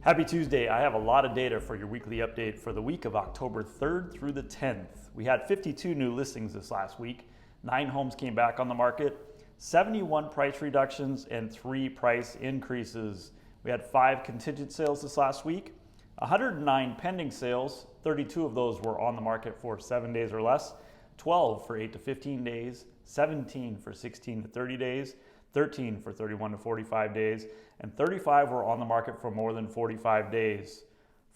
Happy Tuesday. I have a lot of data for your weekly update for the week of October 3rd through the 10th. We had 52 new listings this last week. 9 homes came back on the market, 71 price reductions, and 3 price increases. We had 5 contingent sales this last week, 109 pending sales. 32 of those were on the market for 7 days or less, 12 for 8 to 15 days, 17 for 16 to 30 days, 13 for 31 to 45 days, and 35 were on the market for more than 45 days.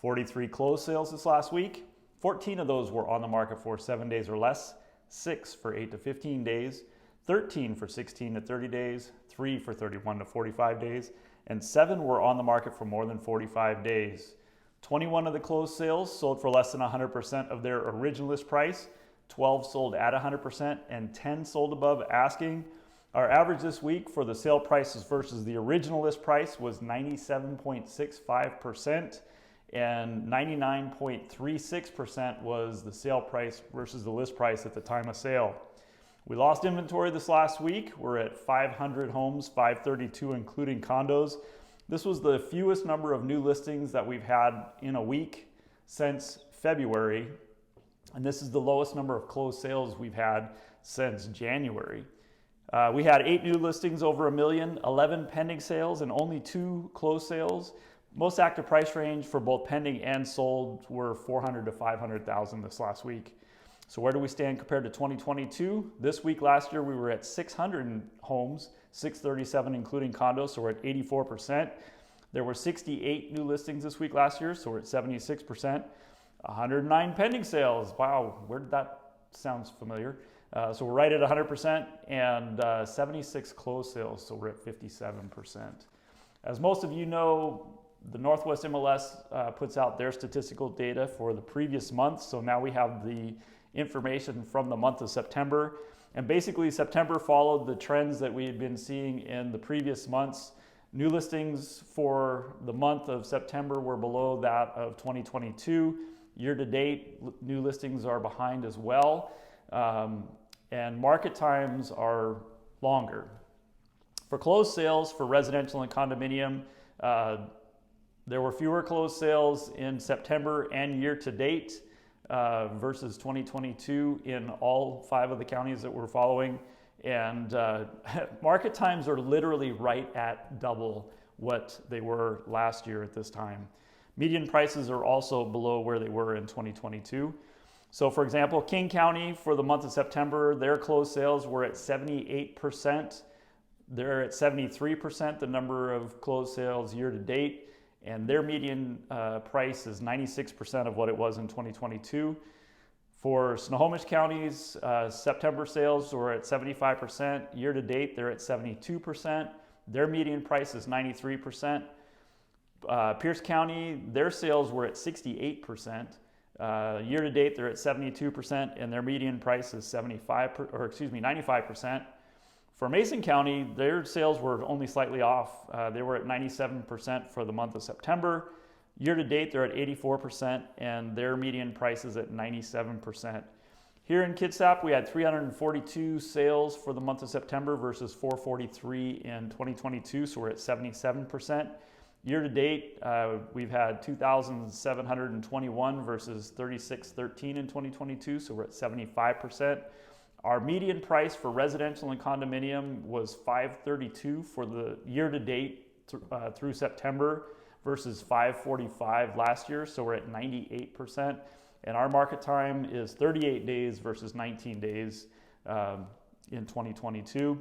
43 closed sales this last week. 14 of those were on the market for 7 days or less, 6 for 8 to 15 days, 13 for 16 to 30 days, 3 for 31 to 45 days, and 7 were on the market for more than 45 days. 21 of the closed sales sold for less than 100% of their original list price, 12 sold at 100%, and 10 sold above asking. Our average this week for the sale prices versus the original list price was 97.65%, and 99.36% was the sale price versus the list price at the time of sale. We lost inventory this last week. We're at 500 homes, 532 including condos. This was the fewest number of new listings that we've had in a week since February, and this is the lowest number of closed sales we've had since January. We had 8 new listings over $1 million, 11 pending sales, and only 2 closed sales. Most active price range for both pending and sold were $400,000 to $500,000 this last week. So where do we stand compared to 2022? This week last year we were at 600 homes, 637 including condos, so we're at 84%. There were 68 new listings this week last year, so we're at 76%. 109 pending sales. Wow, where did that sound familiar? So we're right at 100%, and 76 closed sales, so we're at 57%. As most of you know, the Northwest MLS puts out their statistical data for the previous month, so now we have the information from the month of September. And basically September followed the trends that we had been seeing in the previous months. New listings for the month of September were below that of 2022. Year to date, new listings are behind as well. And market times are longer. For closed sales for residential and condominium, there were fewer closed sales in September and year to date versus 2022 in all 5 of the counties that we're following. And market times are literally right at double what they were last year at this time. Median prices are also below where they were in 2022. So for example, King County for the month of September, their closed sales were at 78%. They're at 73%, the number of closed sales year to date, and their median price is 96% of what it was in 2022. For Snohomish County's September sales were at 75%. Year to date, they're at 72%. Their median price is 93%. Pierce County, their sales were at 68%. Year to date, they're at 72%, and their median price is 95%. For Mason County, their sales were only slightly off. They were at 97% for the month of September. Year to date, they're at 84%, and their median price is at 97%. Here in Kitsap, we had 342 sales for the month of September versus 443 in 2022, so we're at 77%. Year to date, we've had 2,721 versus 3,613 in 2022, so we're at 75%. Our median price for residential and condominium was $532 for the year to date through September versus $545 last year, so we're at 98%. And our market time is 38 days versus 19 days in 2022.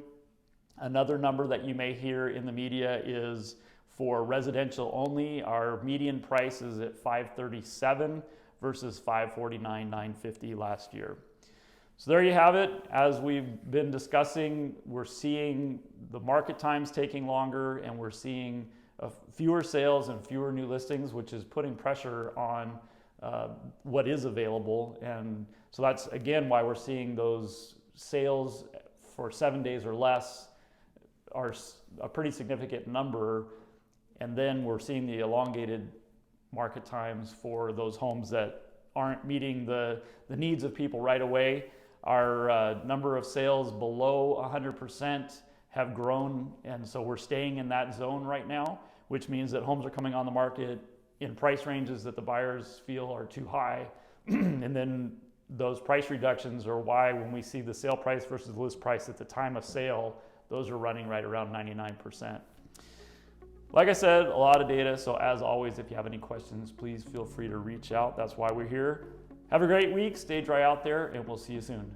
Another number that you may hear in the media is for residential only. Our median price is at $537 versus $549,950 last year. So there you have it. As we've been discussing, we're seeing the market times taking longer, and we're seeing fewer sales and fewer new listings, which is putting pressure on what is available. And so that's again why we're seeing those sales for 7 days or less are a pretty significant number. And then we're seeing the elongated market times for those homes that aren't meeting the needs of people right away. Our number of sales below 100% have grown, and so we're staying in that zone right now, which means that homes are coming on the market in price ranges that the buyers feel are too high. And then those price reductions are why when we see the sale price versus the list price at the time of sale, those are running right around 99%. Like I said, a lot of data. So as always, if you have any questions, please feel free to reach out. That's why we're here. Have a great week. Stay dry out there, and we'll see you soon.